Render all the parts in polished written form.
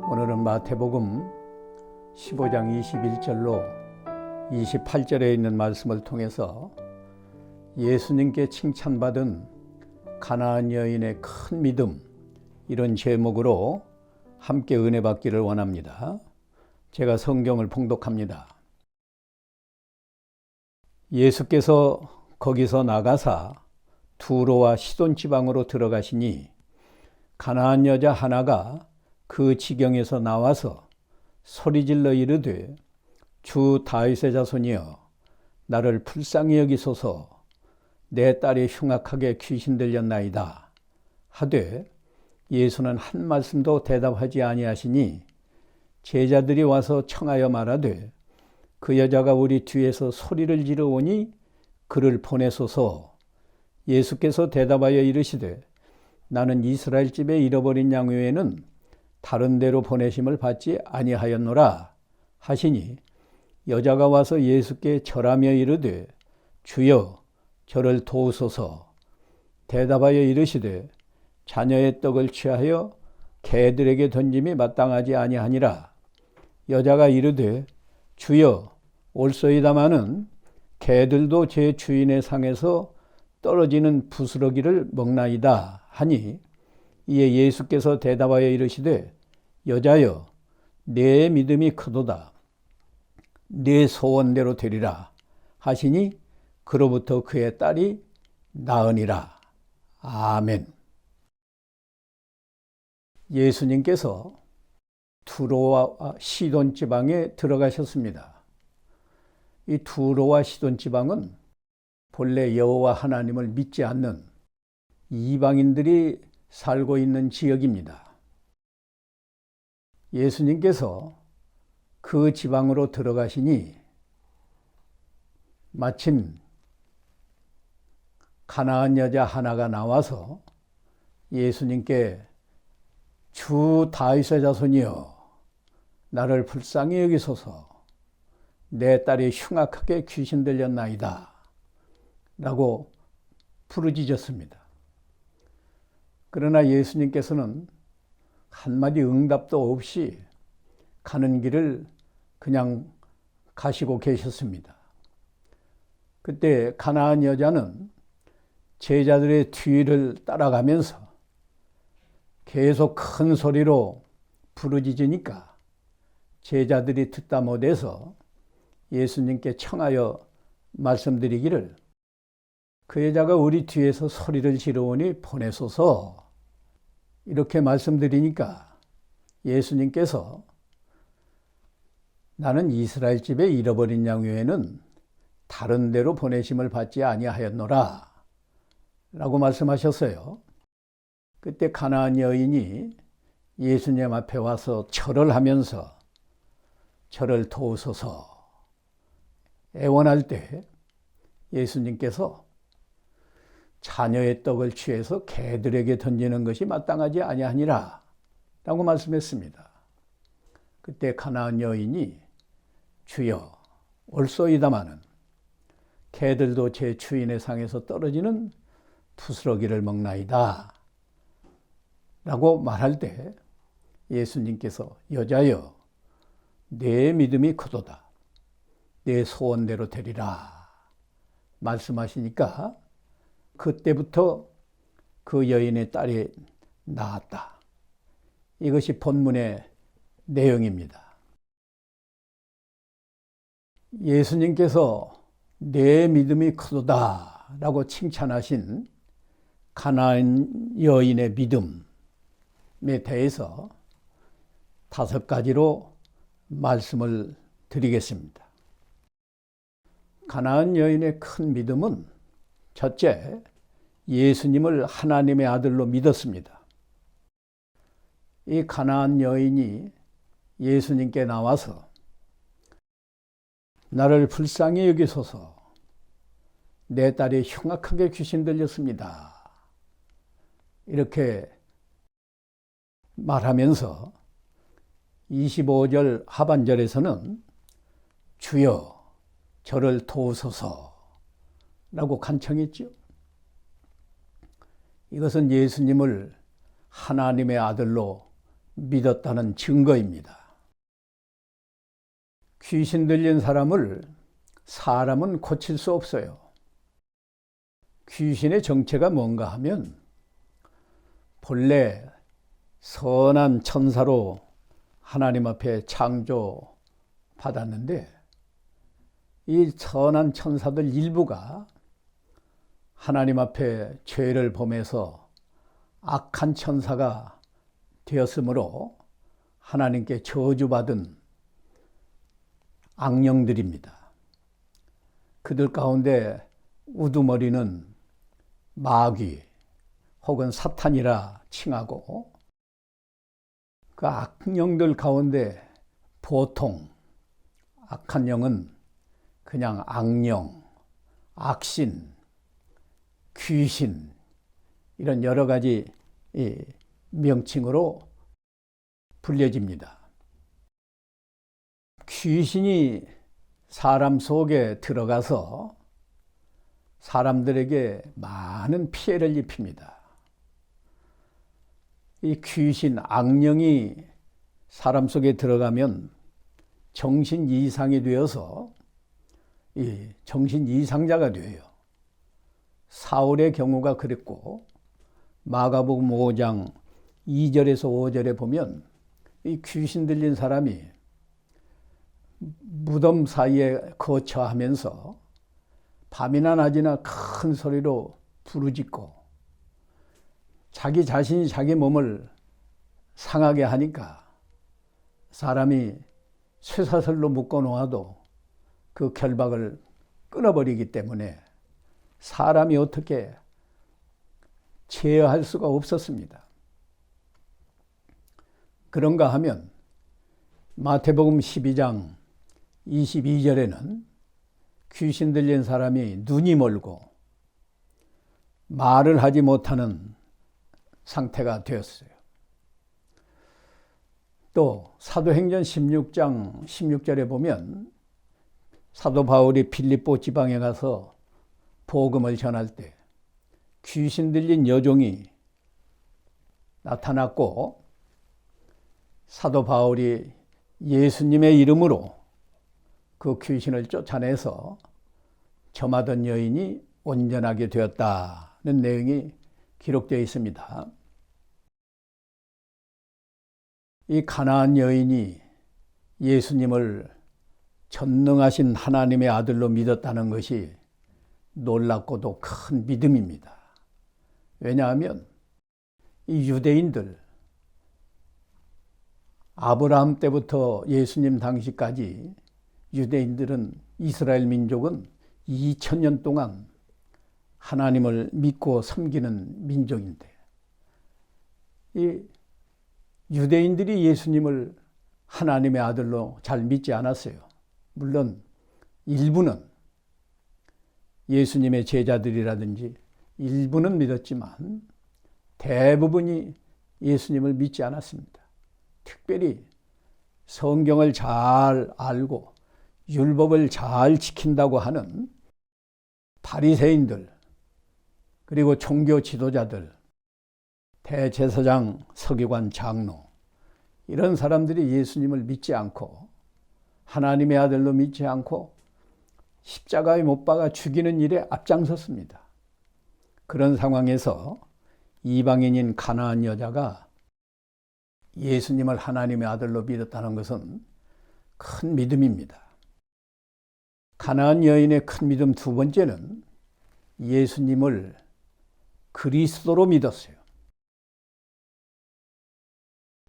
오늘은 마태복음 15장 21절로 28절에 있는 말씀을 통해서 예수님께 칭찬받은 가나안 여인의 큰 믿음, 이런 제목으로 함께 은혜 받기를 원합니다. 제가 성경을 봉독합니다. 예수께서 거기서 나가사 두로와 시돈 지방으로 들어가시니 가나안 여자 하나가 그 지경에서 나와서 소리질러 이르되 주 다윗의 자손이여 나를 불쌍히 여기소서 내 딸이 흉악하게 귀신 들렸나이다 하되 예수는 한 말씀도 대답하지 아니하시니 제자들이 와서 청하여 말하되 그 여자가 우리 뒤에서 소리를 지르오니 그를 보내소서. 예수께서 대답하여 이르시되 나는 이스라엘 집에 잃어버린 양 외에는 다른 데로 보내심을 받지 아니하였노라 하시니 여자가 와서 예수께 절하며 이르되 주여 저를 도우소서. 대답하여 이르시되 자녀의 떡을 취하여 개들에게 던짐이 마땅하지 아니하니라. 여자가 이르되 주여 옳소이다마는 개들도 제 주인의 상에서 떨어지는 부스러기를 먹나이다 하니 이에 예수께서 대답하여 이르시되 여자여 내 믿음이 크도다 내 소원대로 되리라 하시니 그로부터 그의 딸이 나으니라. 아멘. 예수님께서 두로와 시돈 지방에 들어가셨습니다. 이 두로와 시돈 지방은 본래 여호와 하나님을 믿지 않는 이방인들이 살고 있는 지역입니다. 예수님께서 그 지방으로 들어가시니 마침 가나안 여자 하나가 나와서 예수님께 주 다윗의 자손이여 나를 불쌍히 여기소서 내 딸이 흉악하게 귀신 들렸나이다 라고 부르짖었습니다. 그러나 예수님께서는 한마디 응답도 없이 가는 길을 그냥 가시고 계셨습니다. 그때 가나안 여자는 제자들의 뒤를 따라가면서 계속 큰 소리로 부르짖으니까 제자들이 듣다 못해서 예수님께 청하여 말씀드리기를 그 여자가 우리 뒤에서 소리를 지르오니 보내소서 이렇게 말씀드리니까 예수님께서 나는 이스라엘 집에 잃어버린 양 외에는 다른 데로 보내심을 받지 아니하였노라 라고 말씀하셨어요. 그때 가나안 여인이 예수님 앞에 와서 절을 하면서 저를 도우소서 애원할 때 예수님께서 자녀의 떡을 취해서 개들에게 던지는 것이 마땅하지 아니하니라 라고 말씀했습니다. 그때 가나안 여인이 주여 옳소이다마는 개들도 제 주인의 상에서 떨어지는 부스러기를 먹나이다 라고 말할 때 예수님께서 여자여 내 믿음이 크도다 내 소원대로 되리라 말씀하시니까 그때부터 그 여인의 딸이 나았다. 이것이 본문의 내용입니다. 예수님께서 내 믿음이 크도다 라고 칭찬하신 가나안 여인의 믿음에 대해서 5가지로 말씀을 드리겠습니다. 가나안 여인의 큰 믿음은 첫째, 예수님을 하나님의 아들로 믿었습니다. 이 가나안 여인이 예수님께 나와서 나를 불쌍히 여기소서 내 딸이 흉악하게 귀신 들렸습니다 이렇게 말하면서 25절 하반절에서는 주여 저를 도우소서 라고 간청했죠. 이것은 예수님을 하나님의 아들로 믿었다는 증거입니다. 귀신 들린 사람을 사람은 고칠 수 없어요. 귀신의 정체가 뭔가 하면 본래 선한 천사로 하나님 앞에 창조받았는데 이 선한 천사들 일부가 하나님 앞에 죄를 범해서 악한 천사가 되었으므로 하나님께 저주받은 악령들입니다. 그들 가운데 우두머리는 마귀 혹은 사탄이라 칭하고 그 악령들 가운데 보통 악한 영은 그냥 악령, 악신, 귀신 이런 여러 가지 명칭으로 불려집니다. 귀신이 사람 속에 들어가서 사람들에게 많은 피해를 입힙니다. 이 귀신, 악령이 사람 속에 들어가면 정신 이상이 되어서 이 정신 이상자가 돼요. 사울의 경우가 그랬고 마가복음 5장 2절에서 5절에 보면 이 귀신 들린 사람이 무덤 사이에 거처하면서 밤이나 낮이나 큰 소리로 부르짖고 자기 자신이 자기 몸을 상하게 하니까 사람이 쇠사슬로 묶어 놓아도 그 결박을 끊어버리기 때문에 사람이 어떻게 제어할 수가 없었습니다. 그런가 하면 마태복음 12장 22절에는 귀신 들린 사람이 눈이 멀고 말을 하지 못하는 상태가 되었어요. 또 사도행전 16장 16절에 보면 사도 바울이 빌립보 지방에 가서 복음을 전할 때 귀신 들린 여종이 나타났고 사도 바울이 예수님의 이름으로 그 귀신을 쫓아내서 점하던 여인이 온전하게 되었다는 내용이 기록되어 있습니다. 이 가나안 여인이 예수님을 전능하신 하나님의 아들로 믿었다는 것이 놀랍고도 큰 믿음입니다. 왜냐하면 이 유대인들 아브라함 때부터 예수님 당시까지 유대인들은 이스라엘 민족은 2000년 동안 하나님을 믿고 섬기는 민족인데 이 유대인들이 예수님을 하나님의 아들로 잘 믿지 않았어요. 물론 일부는 예수님의 제자들이라든지 일부는 믿었지만 대부분이 예수님을 믿지 않았습니다. 특별히 성경을 잘 알고 율법을 잘 지킨다고 하는 바리새인들 그리고 종교 지도자들, 대제사장, 서기관, 장로 이런 사람들이 예수님을 믿지 않고 하나님의 아들로 믿지 않고 십자가에 못 박아 죽이는 일에 앞장섰습니다. 그런 상황에서 이방인인 가나안 여자가 예수님을 하나님의 아들로 믿었다는 것은 큰 믿음입니다. 가나안 여인의 큰 믿음 두 번째는 예수님을 그리스도로 믿었어요.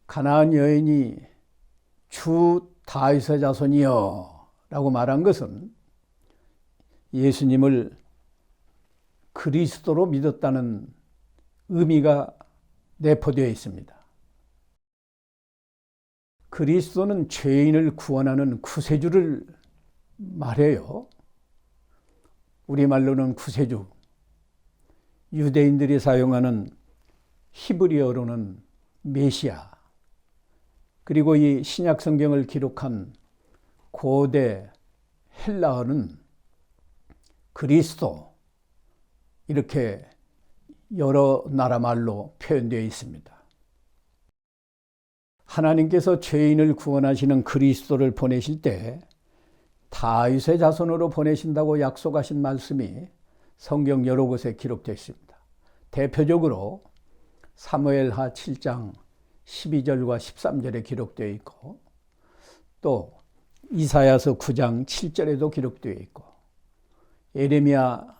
가나안 여인이 주 다윗의 자손이여 라고 말한 것은 예수님을 그리스도로 믿었다는 의미가 내포되어 있습니다. 그리스도는 죄인을 구원하는 구세주를 말해요. 우리말로는 구세주, 유대인들이 사용하는 히브리어로는 메시아, 그리고 이 신약 성경을 기록한 고대 헬라어는 그리스도, 이렇게 여러 나라 말로 표현되어 있습니다. 하나님께서 죄인을 구원하시는 그리스도를 보내실 때 다윗의 자손으로 보내신다고 약속하신 말씀이 성경 여러 곳에 기록되어 있습니다. 대표적으로 사무엘하 7장 12절과 13절에 기록되어 있고, 또 이사야서 9장 7절에도 기록되어 있고, 예레미야서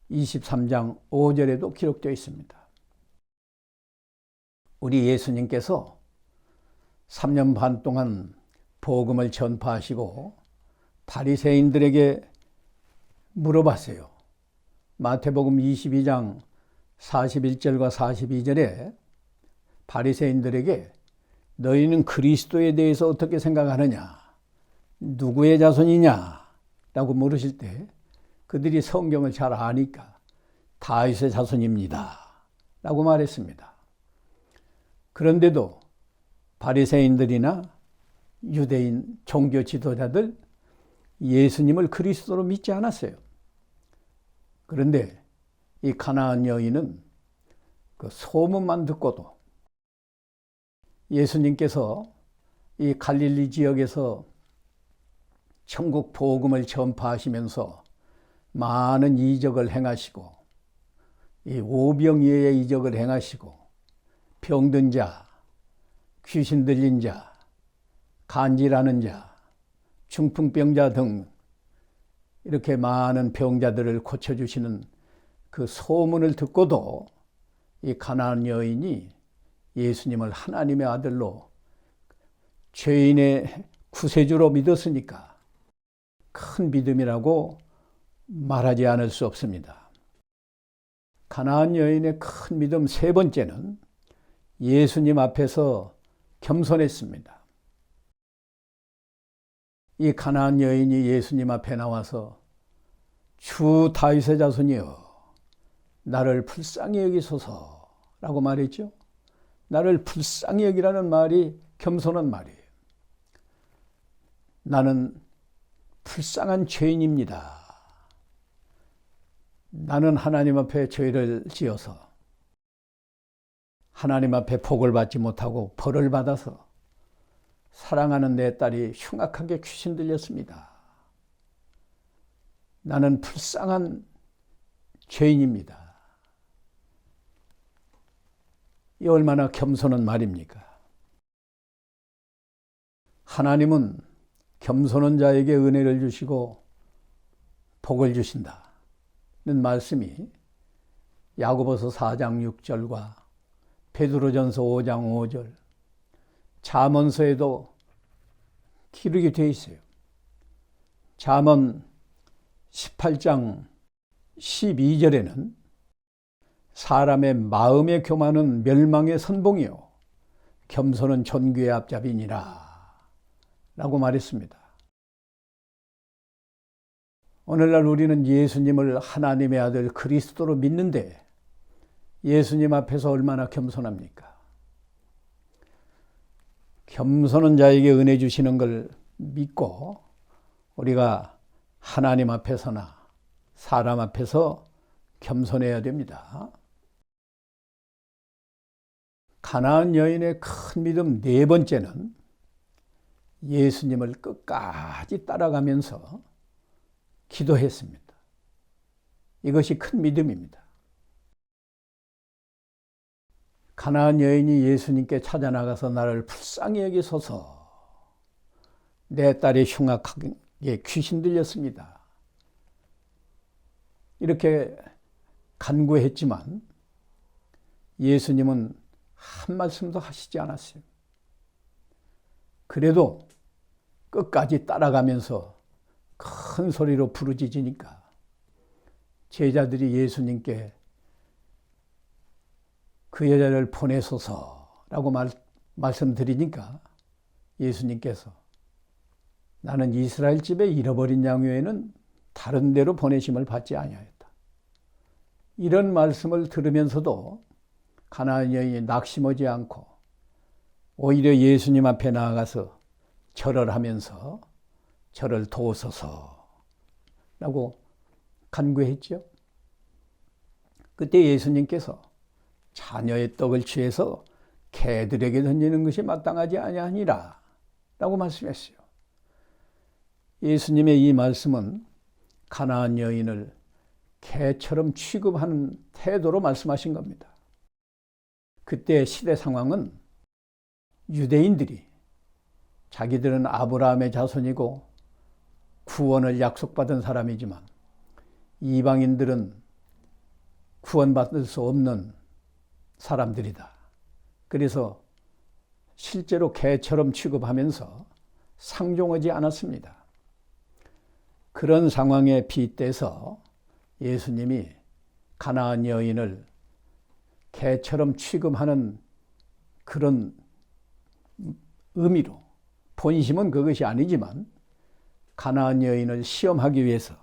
23장 5절에도 기록되어 있습니다. 우리 예수님께서 3년 반 동안 복음을 전파하시고 바리새인들에게 물어봤어요. 마태복음 22장 41절과 42절에 바리새인들에게 너희는 그리스도에 대해서 어떻게 생각하느냐? 누구의 자손이냐? 라고 물으실 때 그들이 성경을 잘 아니까 다윗의 자손입니다. 라고 말했습니다. 그런데도 바리새인들이나 유대인 종교 지도자들 예수님을 그리스도로 믿지 않았어요. 그런데 이 가나안 여인은 그 소문만 듣고도 예수님께서 이 갈릴리 지역에서 천국 복음을 전파하시면서 많은 이적을 행하시고, 이 오병이어의 이적을 행하시고, 병든 자, 귀신 들린 자, 간질하는 자, 중풍병자 등 이렇게 많은 병자들을 고쳐주시는 그 소문을 듣고도 이 가나안 여인이 예수님을 하나님의 아들로, 죄인의 구세주로 믿었으니까 큰 믿음이라고 말하지 않을 수 없습니다. 가나안 여인의 큰 믿음 세 번째는 예수님 앞에서 겸손했습니다. 이 가나안 여인이 예수님 앞에 나와서 주 다윗의 자손이여 나를 불쌍히 여기소서라고 말했죠. 나를 불쌍히 여기라는 말이 겸손한 말이에요. 나는 불쌍한 죄인입니다. 나는 하나님 앞에 죄를 지어서 하나님 앞에 복을 받지 못하고 벌을 받아서 사랑하는 내 딸이 흉악하게 귀신 들렸습니다. 나는 불쌍한 죄인입니다. 이 얼마나 겸손한 말입니까? 하나님은 겸손한 자에게 은혜를 주시고 복을 주신다는 말씀이 야고보서 4장 6절과 베드로전서 5장 5절, 잠언서에도 기록이 되어 있어요. 잠언 18장 12절에는 사람의 마음의 교만은 멸망의 선봉이요 겸손은 존귀의 앞잡이니라 라고 말했습니다. 오늘날 우리는 예수님을 하나님의 아들 그리스도로 믿는데 예수님 앞에서 얼마나 겸손합니까? 겸손한 자에게 은혜 주시는 걸 믿고 우리가 하나님 앞에서나 사람 앞에서 겸손해야 됩니다. 가나안 여인의 큰 믿음 네 번째는 예수님을 끝까지 따라가면서 기도했습니다. 이것이 큰 믿음입니다. 가나안 여인이 예수님께 찾아나가서 나를 불쌍히 여기소서, 내 딸이 흉악하게 귀신 들렸습니다. 이렇게 간구했지만 예수님은 한 말씀도 하시지 않았어요. 그래도 끝까지 따라가면서 큰 소리로 부르짖으니까 제자들이 예수님께 그 여자를 보내소서라고 말씀드리니까 예수님께서 나는 이스라엘 집에 잃어버린 양 외에는 다른 데로 보내심을 받지 아니하였다. 이런 말씀을 들으면서도 가나안 여인이 낙심하지 않고 오히려 예수님 앞에 나아가서 절을 하면서 저를 도우소서라고 간구했죠. 그때 예수님께서 자녀의 떡을 취해서 개들에게 던지는 것이 마땅하지 아니하니라 라고 말씀했어요. 예수님의 이 말씀은 가나안 여인을 개처럼 취급하는 태도로 말씀하신 겁니다. 그때 시대 상황은 유대인들이 자기들은 아브라함의 자손이고 구원을 약속받은 사람이지만 이방인들은 구원받을 수 없는 사람들이다. 그래서 실제로 개처럼 취급하면서 상종하지 않았습니다. 그런 상황에 빗대서 예수님이 가나안 여인을 개처럼 취급하는 그런 의미로, 본심은 그것이 아니지만 가나안 여인을 시험하기 위해서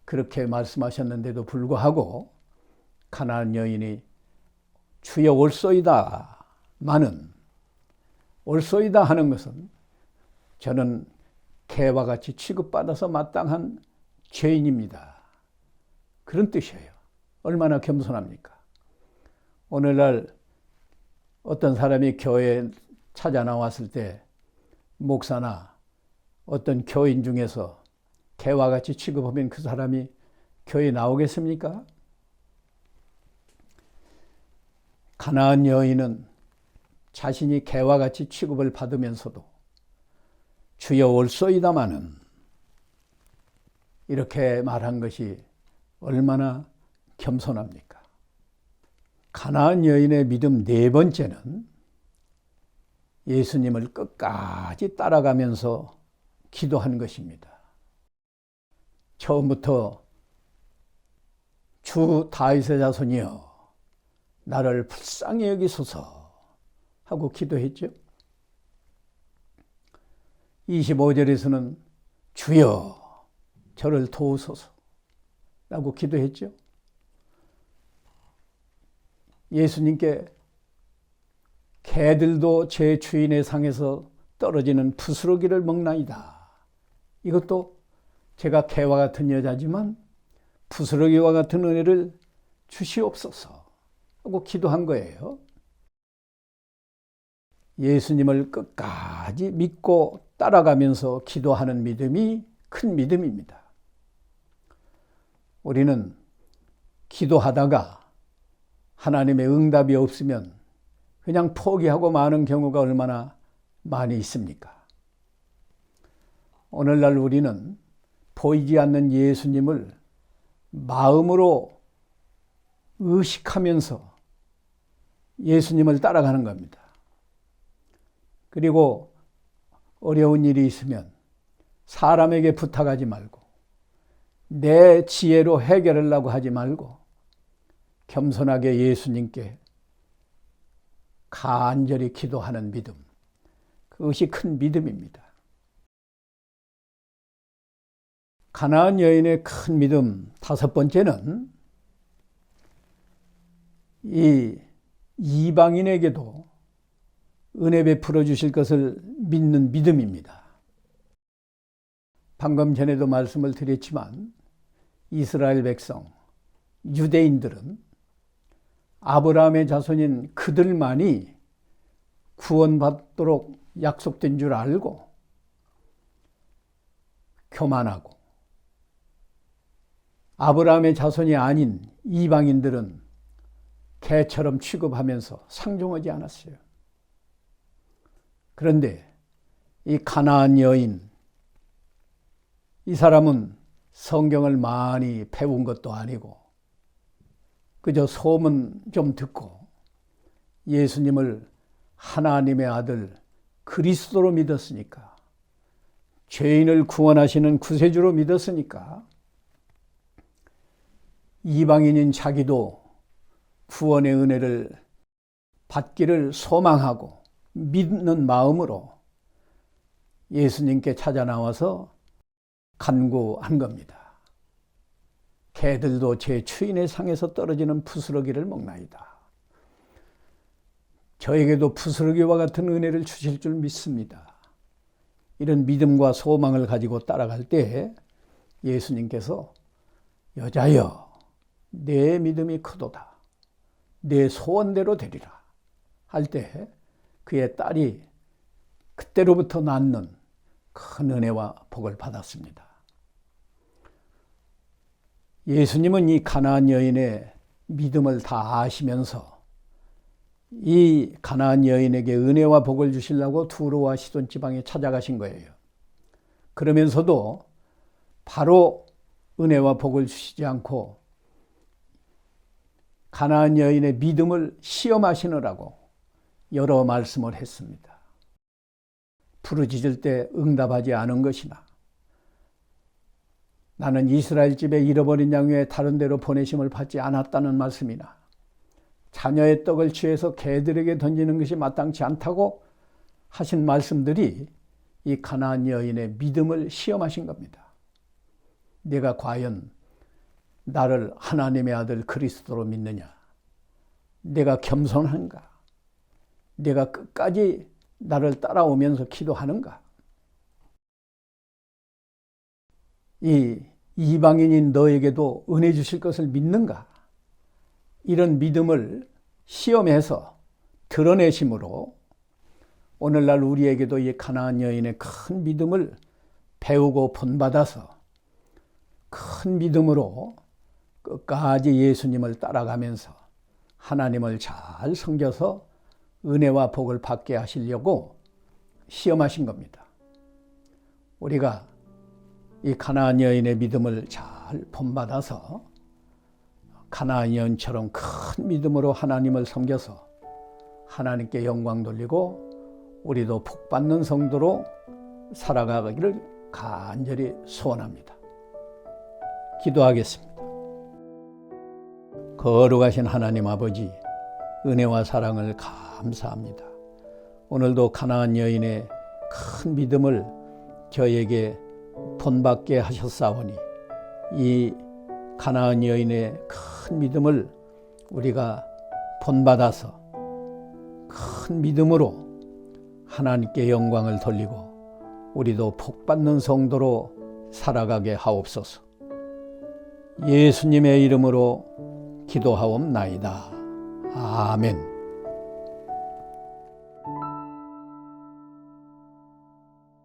그렇게 말씀하셨는데도 불구하고 가나안 여인이 주여 올소이다 마는, 올소이다 하는 것은 저는 개와 같이 취급받아서 마땅한 죄인입니다. 그런 뜻이에요. 얼마나 겸손합니까? 오늘날 어떤 사람이 교회에 찾아 나왔을 때 목사나 어떤 교인 중에서 개와 같이 취급하면 그 사람이 교회에 나오겠습니까? 가나안 여인은 자신이 개와 같이 취급을 받으면서도 주여 올소이다마는 이렇게 말한 것이 얼마나 겸손합니까? 가나안 여인의 믿음 네 번째는 예수님을 끝까지 따라가면서 기도한 것입니다. 처음부터 주 다윗의 자손이여 나를 불쌍히 여기소서 하고 기도했죠. 25절에서는 주여 저를 도우소서 라고 기도했죠. 예수님께 개들도 제 주인의 상에서 떨어지는 부스러기를 먹나이다. 이것도 제가 개와 같은 여자지만 부스러기와 같은 은혜를 주시옵소서 하고 기도한 거예요. 예수님을 끝까지 믿고 따라가면서 기도하는 믿음이 큰 믿음입니다. 우리는 기도하다가 하나님의 응답이 없으면 그냥 포기하고 마는 경우가 얼마나 많이 있습니까? 오늘날 우리는 보이지 않는 예수님을 마음으로 의식하면서 예수님을 따라가는 겁니다. 그리고 어려운 일이 있으면 사람에게 부탁하지 말고 내 지혜로 해결하려고 하지 말고 겸손하게 예수님께 간절히 기도하는 믿음, 그것이 큰 믿음입니다. 가나안 여인의 큰 믿음 다섯 번째는 이 이방인에게도 은혜 베풀어 주실 것을 믿는 믿음입니다. 방금 전에도 말씀을 드렸지만 이스라엘 백성, 유대인들은 아브라함의 자손인 그들만이 구원받도록 약속된 줄 알고 교만하고, 아브라함의 자손이 아닌 이방인들은 개처럼 취급하면서 상종하지 않았어요. 그런데 이 가나안 여인, 이 사람은 성경을 많이 배운 것도 아니고 그저 소문 좀 듣고 예수님을 하나님의 아들 그리스도로 믿었으니까, 죄인을 구원하시는 구세주로 믿었으니까 이방인인 자기도 구원의 은혜를 받기를 소망하고 믿는 마음으로 예수님께 찾아 나와서 간구한 겁니다. 개들도 제 주인의 상에서 떨어지는 부스러기를 먹나이다. 저에게도 부스러기와 같은 은혜를 주실 줄 믿습니다. 이런 믿음과 소망을 가지고 따라갈 때 예수님께서 여자여 내 믿음이 크도다. 내 소원대로 되리라 할 때 그의 딸이 그때로부터 낳는 큰 은혜와 복을 받았습니다. 예수님은 이 가나안 여인의 믿음을 다 아시면서 이 가나안 여인에게 은혜와 복을 주시려고 두로와 시돈 지방에 찾아가신 거예요. 그러면서도 바로 은혜와 복을 주시지 않고 가나안 여인의 믿음을 시험하시느라고 여러 말씀을 했습니다. 부르짖을 때 응답하지 않은 것이나 나는 이스라엘 집에 잃어버린 양 외에 다른 데로 보내심을 받지 않았다는 말씀이나 자녀의 떡을 취해서 개들에게 던지는 것이 마땅치 않다고 하신 말씀들이 이 가나안 여인의 믿음을 시험하신 겁니다. 내가 과연 나를 하나님의 아들 그리스도로 믿느냐? 내가 겸손한가? 내가 끝까지 나를 따라오면서 기도하는가? 이 이방인인 너에게도 은혜 주실 것을 믿는가? 이런 믿음을 시험해서 드러내심으로 오늘날 우리에게도 이 가나안 여인의 큰 믿음을 배우고 본받아서 큰 믿음으로 끝까지 예수님을 따라가면서 하나님을 잘 섬겨서 은혜와 복을 받게 하시려고 시험하신 겁니다. 우리가 이 가나안 여인의 믿음을 잘 본받아서 가나안 여인처럼 큰 믿음으로 하나님을 섬겨서 하나님께 영광 돌리고 우리도 복 받는 성도로 살아가기를 간절히 소원합니다. 기도하겠습니다. 거룩하신 하나님 아버지, 은혜와 사랑을 감사합니다. 오늘도 가나안 여인의 큰 믿음을 저에게 본받게 하셨사오니 이 가나안 여인의 큰 믿음을 우리가 본받아서 큰 믿음으로 하나님께 영광을 돌리고 우리도 복받는 성도로 살아가게 하옵소서. 예수님의 이름으로 기도하옵나이다. 아멘.